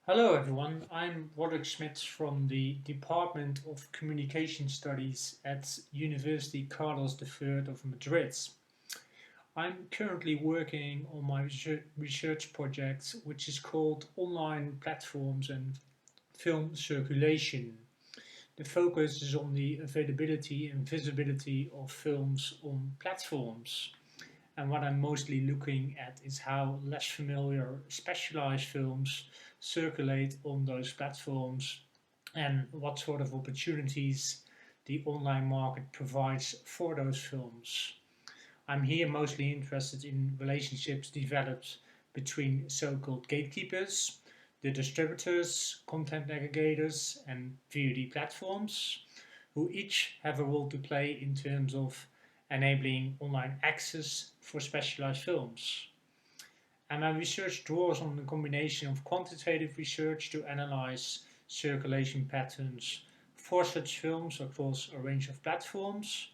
Hello everyone, I'm Roderik Smits from the Department of Communication Studies at University Carlos III of Madrid. I'm currently working on my research project which is called Online Platforms and Film Circulation. The focus is on the availability and visibility of films on platforms. And what I'm mostly looking at is how less familiar specialized films circulate on those platforms and what sort of opportunities the online market provides for those films. I'm here mostly interested in relationships developed between so-called gatekeepers, the distributors, content aggregators, and VOD platforms, who each have a role to play in terms of enabling online access for specialized films. And my research draws on a combination of quantitative research to analyze circulation patterns for such films across a range of platforms,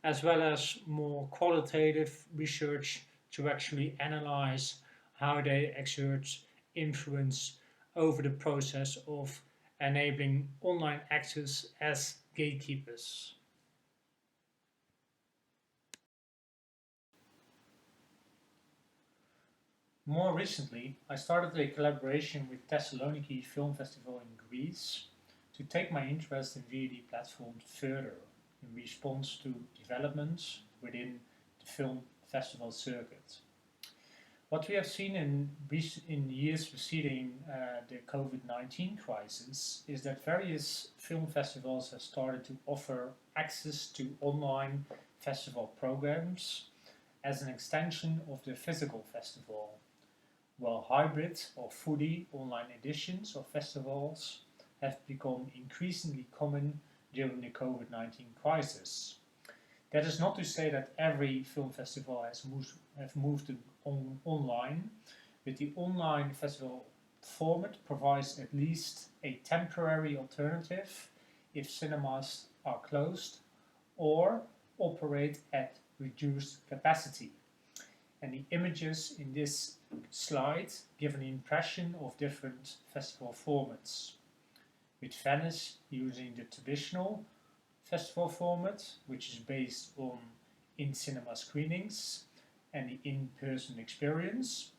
as well as more qualitative research to actually analyze how they exert influence over the process of enabling online access as gatekeepers. More recently, I started a collaboration with Thessaloniki Film Festival in Greece to take my interest in VOD platforms further in response to developments within the film festival circuit. What we have seen in years preceding the COVID-19 crisis is that various film festivals have started to offer access to online festival programs as an extension of the physical festival, while hybrid or fully online editions of festivals have become increasingly common during the COVID-19 crisis. That is not to say that every film festival have moved online, but the online festival format provides at least a temporary alternative if cinemas are closed or operate at reduced capacity. And the images in this slide give an impression of different festival formats, with Venice using the traditional festival format, which is based on in-cinema screenings and the in-person experience,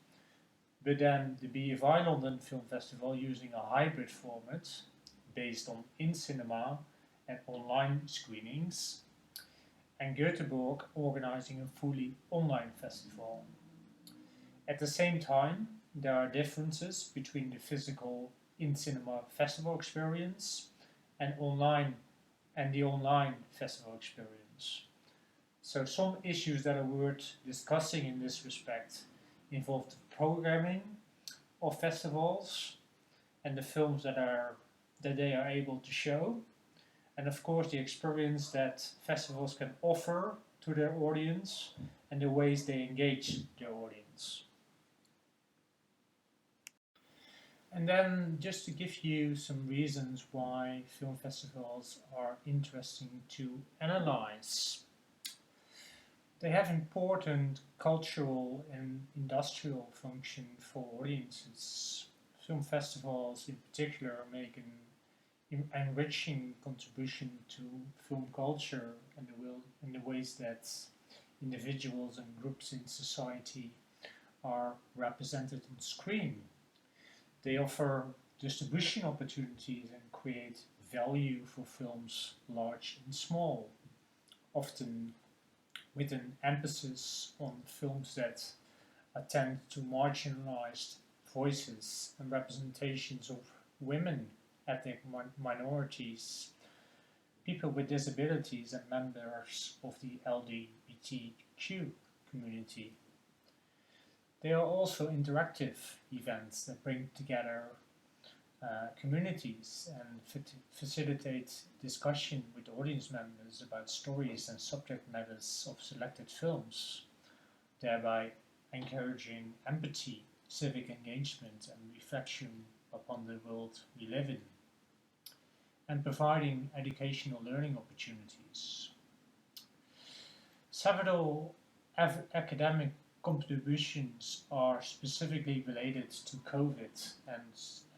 but then the BFI London Film Festival using a hybrid format based on in-cinema and online screenings, and Göteborg organizing a fully online festival. At the same time, there are differences between the physical in-cinema festival experience and the online festival experience. So some issues that are worth discussing in this respect involve the programming of festivals and the films that they are able to show, and of course the experience that festivals can offer to their audience and the ways they engage their audience. And then just to give you some reasons why film festivals are interesting to analyze. They have important cultural and industrial function for audiences. Film festivals in particular make an enriching contribution to film culture and the ways that individuals and groups in society are represented on screen. They offer distribution opportunities and create value for films large and small, often with an emphasis on films that attend to marginalised voices and representations of women, ethnic minorities, people with disabilities, and members of the LGBTQ community. They are also interactive events that bring together communities and facilitate discussion with audience members about stories and subject matters of selected films, thereby encouraging empathy, civic engagement, and reflection upon the world we live in, and providing educational learning opportunities. Several academic contributions are specifically related to COVID, and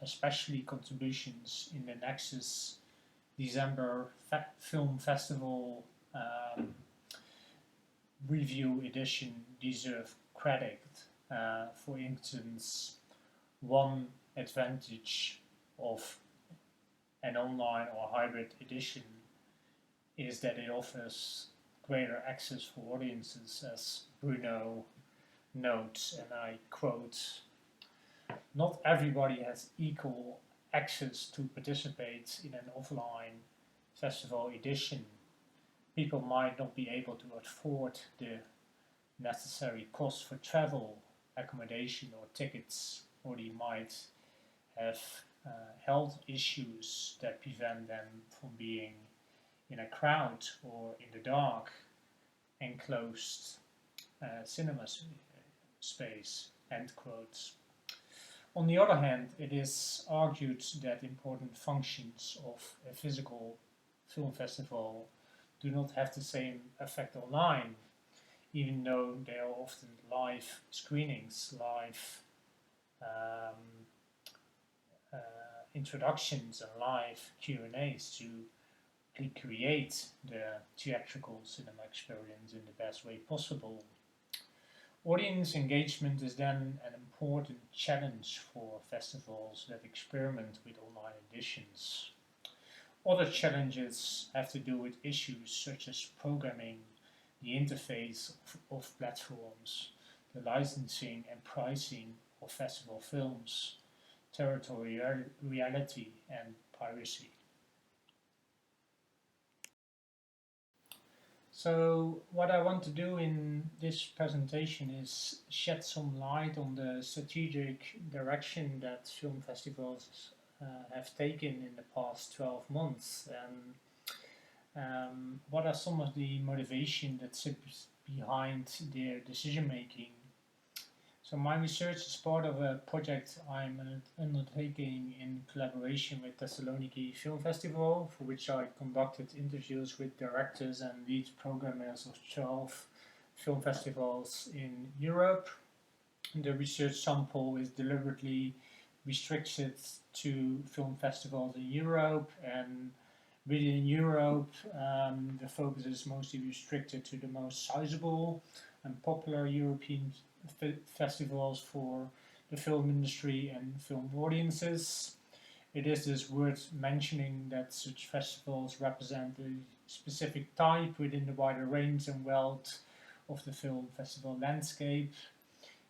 especially contributions in the Nexus December Film Festival um, review edition deserve credit. For instance, one advantage of an online or hybrid edition is that it offers greater access for audiences, as Bruno notes, and I quote, "Not everybody has equal access to participate in an offline festival edition. People might not be able to afford the necessary costs for travel, accommodation, or tickets, or they might have health issues that prevent them from being in a crowd or in the dark, enclosed cinema space." End quotes. On the other hand, it is argued that important functions of a physical film festival do not have the same effect online, even though they are often live screenings, live um, uh, introductions, and live Q&As to recreate the theatrical cinema experience in the best way possible. Audience engagement is then an important challenge for festivals that experiment with online editions. Other challenges have to do with issues such as programming, the interface of platforms, the licensing and pricing of festival films, territoriality, and piracy. So what I want to do in this presentation is shed some light on the strategic direction that film festivals have taken in the past 12 months, and what are some of the motivation that sits behind their decision making. So my research is part of a project I'm undertaking in collaboration with Thessaloniki Film Festival, for which I conducted interviews with directors and lead programmers of 12 film festivals in Europe. The research sample is deliberately restricted to film festivals in Europe, and within Europe the focus is mostly restricted to the most sizable and popular European festivals for the film industry and film audiences. It is thus worth mentioning that such festivals represent a specific type within the wider range and wealth of the film festival landscape.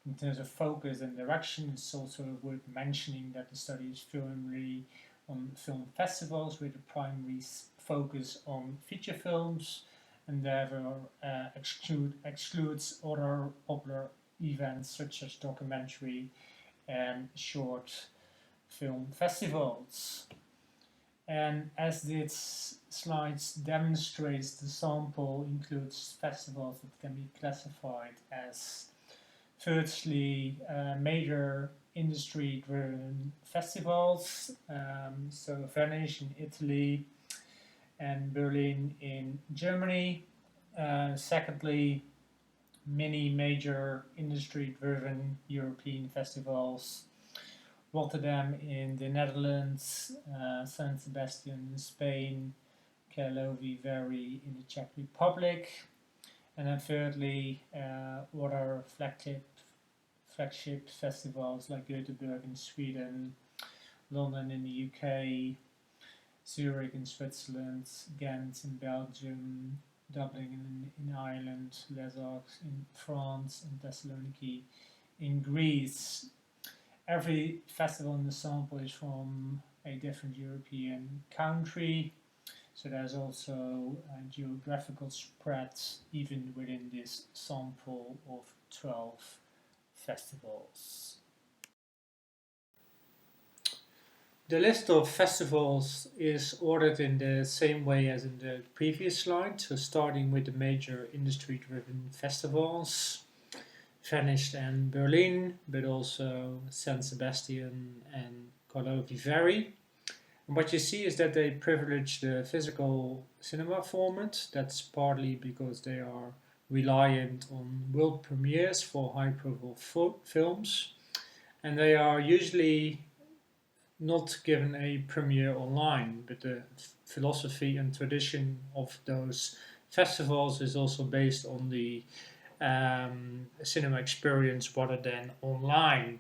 In terms of focus and direction, it's also worth mentioning that the study is firmly on film festivals with a primary focus on feature films, and therefore excludes other popular events such as documentary and short film festivals. And as this slide demonstrates, the sample includes festivals that can be classified as firstly major industry-driven festivals, so Venice in Italy and Berlin in Germany. Secondly, many major industry-driven European festivals: Rotterdam in the Netherlands, San Sebastian in Spain, Karlovy Vary in the Czech Republic, and then thirdly, other flagship festivals like Göteborg in Sweden, London in the UK, Zurich in Switzerland, Ghent in Belgium, Dublin in Ireland, Les Arcs in France, and Thessaloniki in Greece. Every festival in the sample is from a different European country, so there's also a geographical spread even within this sample of 12 festivals. The list of festivals is ordered in the same way as in the previous slide, so starting with the major industry-driven festivals, Venice and Berlin, but also San Sebastian and Karlovy Vary. And what you see is that they privilege the physical cinema format. That's partly because they are reliant on world premieres for high-profile films, and they are usually not given a premiere online, but the philosophy and tradition of those festivals is also based on the cinema experience rather than online.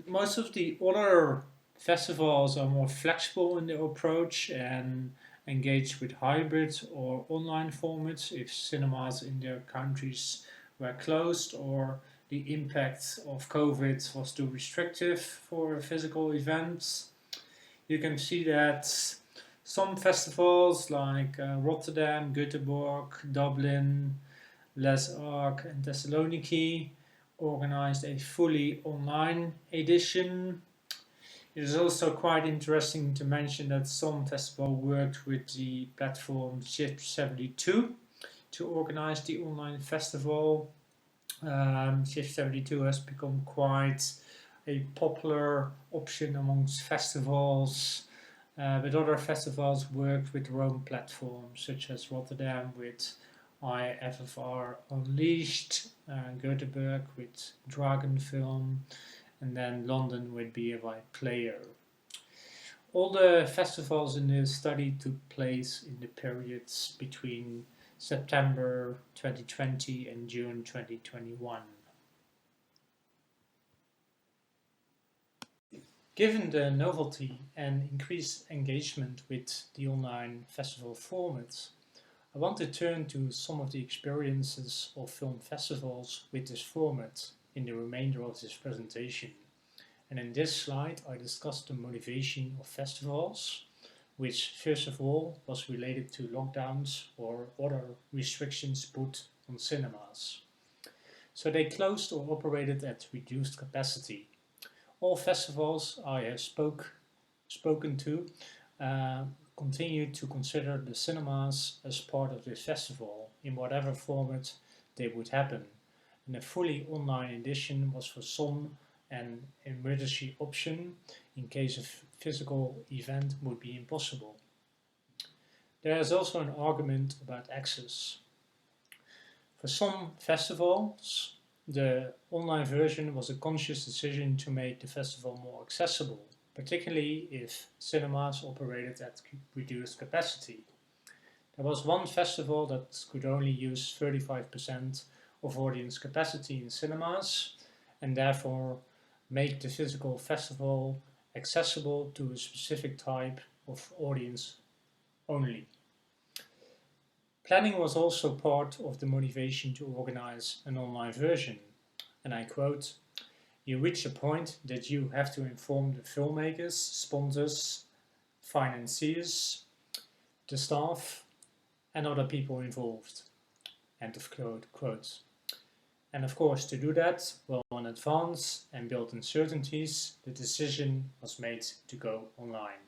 Most of the other festivals are more flexible in their approach and engage with hybrid or online formats if cinemas in their countries were closed or the impact of COVID was too restrictive for physical events. You can see that some festivals like Rotterdam, Göteborg, Dublin, Les Arc, and Thessaloniki organized a fully online edition. It is also quite interesting to mention that some festivals worked with the platform Shift72 to organize the online festival. Shift72 has become quite a popular option amongst festivals, but other festivals worked with their own platforms, such as Rotterdam with IFFR Unleashed, Göteborg with Dragon Film, and then London with BFI Player. All the festivals in this study took place in the periods between September 2020 and June 2021. Given the novelty and increased engagement with the online festival format, I want to turn to some of the experiences of film festivals with this format in the remainder of this presentation. And in this slide, I discussed the motivation of festivals, which first of all was related to lockdowns or other restrictions put on cinemas. So they closed or operated at reduced capacity. All festivals I have spoken to continue to consider the cinemas as part of this festival in whatever format they would happen. And a fully online edition was for some an emergency option in case a physical event would be impossible. There is also an argument about access. For some festivals, the online version was a conscious decision to make the festival more accessible, particularly if cinemas operated at reduced capacity. There was one festival that could only use 35% of audience capacity in cinemas, and therefore make the physical festival accessible to a specific type of audience only. Planning was also part of the motivation to organize an online version, and I quote, "You reach a point that you have to inform the filmmakers, sponsors, financiers, the staff, and other people involved." End of quote. And of course, to do that well in advance and build uncertainties, the decision was made to go online.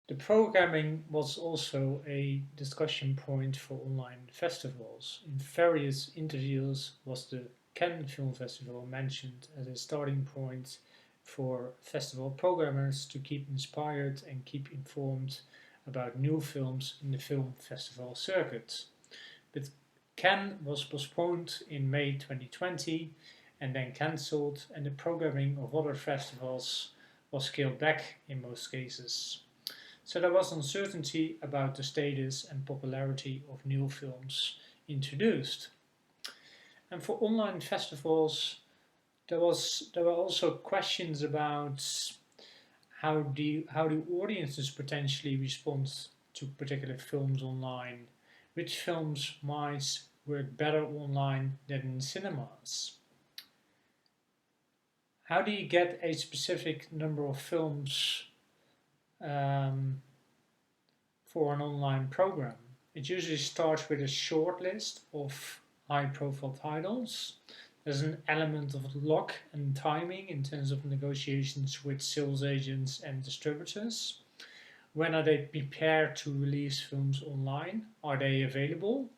The programming was also a discussion point for online festivals. In various interviews was the Cannes Film Festival mentioned as a starting point for festival programmers to keep inspired and keep informed about new films in the film festival circuit. But Cannes was postponed in May 2020 and then cancelled, and the programming of other festivals was scaled back in most cases. So there was uncertainty about the status and popularity of new films introduced. And for online festivals, there were also questions about how do audiences potentially respond to particular films online. Which films might work better online than in cinemas? How do you get a specific number of films for an online program? It usually starts with a short list of high-profile titles. There's an element of luck and timing in terms of negotiations with sales agents and distributors. When are they prepared to release films online? Are they available?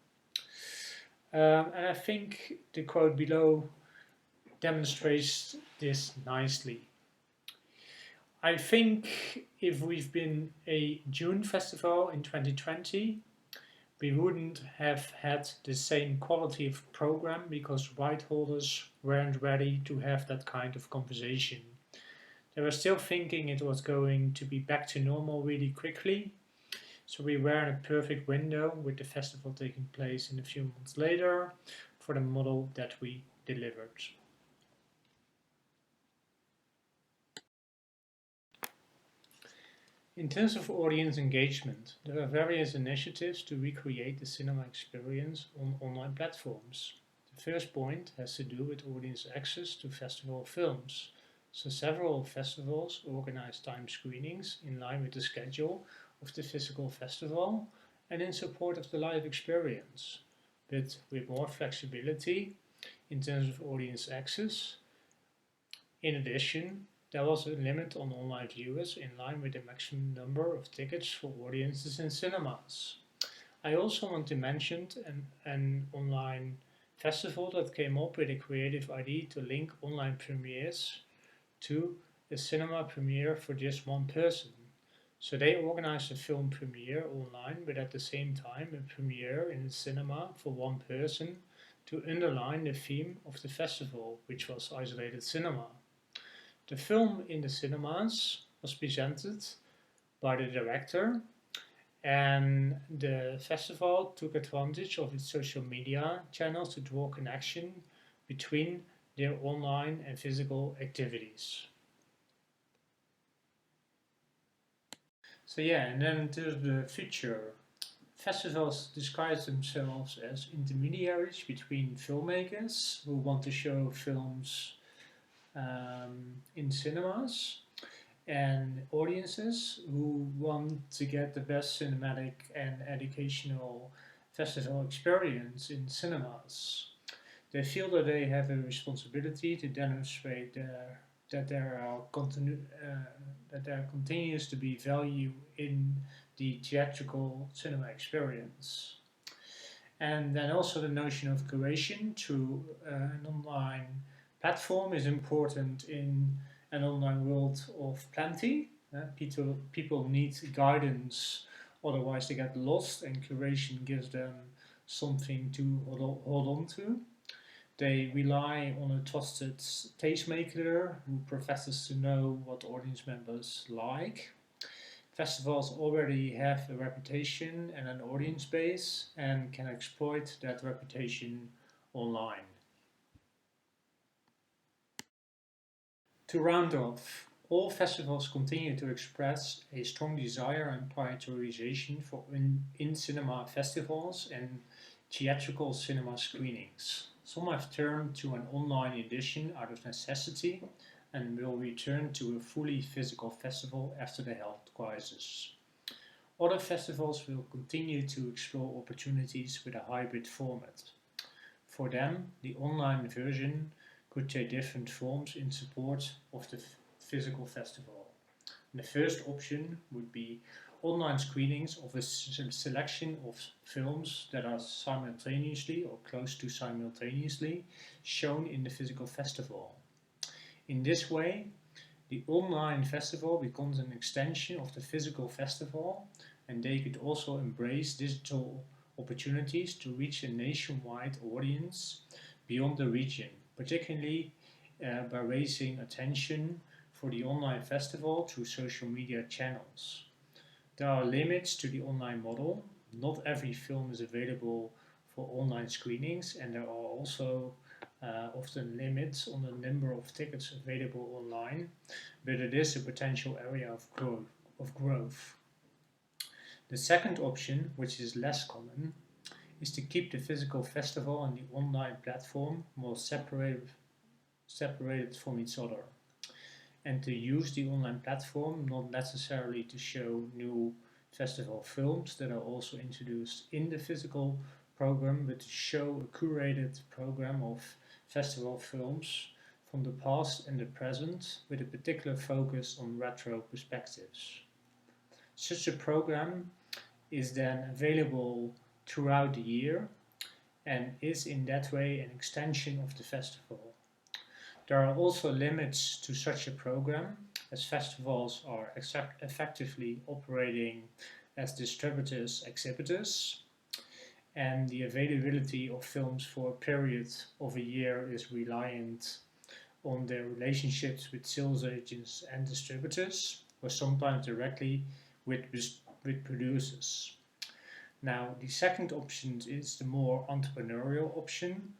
And I think the quote below demonstrates this nicely. I think if we've been a June festival in 2020, we wouldn't have had the same quality of program because right holders weren't ready to have that kind of conversation. They were still thinking it was going to be back to normal really quickly, so we were in a perfect window with the festival taking place in a few months later for the model that we delivered. In terms of audience engagement, there are various initiatives to recreate the cinema experience on online platforms. The first point has to do with audience access to festival films. So several festivals organize time screenings in line with the schedule of the physical festival and in support of the live experience, but with more flexibility in terms of audience access. In addition, there was a limit on online viewers in line with the maximum number of tickets for audiences in cinemas. I also want to mention an online festival that came up with a creative idea to link online premieres to a cinema premiere for just one person. So they organized a film premiere online, but at the same time a premiere in the cinema for one person to underline the theme of the festival, which was isolated cinema. The film in the cinemas was presented by the director, and the festival took advantage of its social media channels to draw connection between their online and physical activities. So yeah, and then to the future. Festivals describe themselves as intermediaries between filmmakers who want to show films in cinemas and audiences who want to get the best cinematic and educational festival experience in cinemas. They feel that they have a responsibility to demonstrate that there continues to be value in the theatrical cinema experience. And then also the notion of curation through an online platform is important in an online world of plenty. People need guidance, otherwise they get lost, and curation gives them something to hold on to. They rely on a trusted tastemaker who professes to know what audience members like. Festivals already have a reputation and an audience base and can exploit that reputation online. To round off, all festivals continue to express a strong desire and prioritization for in-cinema festivals and theatrical cinema screenings. Some have turned to an online edition out of necessity and will return to a fully physical festival after the health crisis. Other festivals will continue to explore opportunities with a hybrid format. For them, the online version could take different forms in support of the physical festival. And the first option would be online screenings of a selection of films that are simultaneously or close to simultaneously shown in the physical festival. In this way, the online festival becomes an extension of the physical festival, and they could also embrace digital opportunities to reach a nationwide audience beyond the region, particularly by raising attention for the online festival through social media channels. There are limits to the online model. Not every film is available for online screenings, and there are also often limits on the number of tickets available online, but it is a potential area of growth. The second option, which is less common, is to keep the physical festival and the online platform more separated from each other, and to use the online platform not necessarily to show new festival films that are also introduced in the physical program, but to show a curated program of festival films from the past and the present with a particular focus on retro perspectives. Such a program is then available throughout the year and is in that way an extension of the festival. There are also limits to such a program, as festivals are effectively operating as distributors, exhibitors, and the availability of films for a period of a year is reliant on their relationships with sales agents and distributors, or sometimes directly with producers. Now, the second option is the more entrepreneurial option,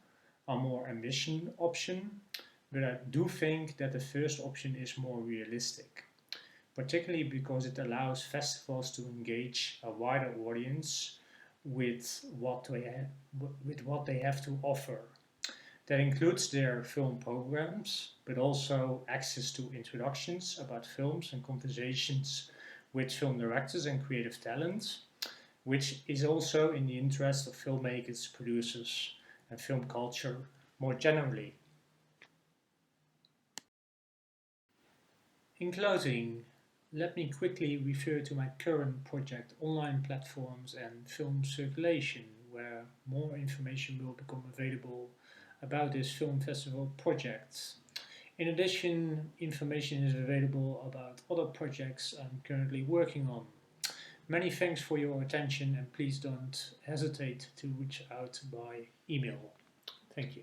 a more ambition option, but I do think that the first option is more realistic, particularly because it allows festivals to engage a wider audience with what they have to offer. That includes their film programs, but also access to introductions about films and conversations with film directors and creative talent, which is also in the interest of filmmakers, producers, and film culture more generally. In closing, let me quickly refer to my current project, online platforms and film circulation, where more information will become available about this film festival project. In addition, information is available about other projects I'm currently working on. Many thanks for your attention, and please don't hesitate to reach out by email. Thank you.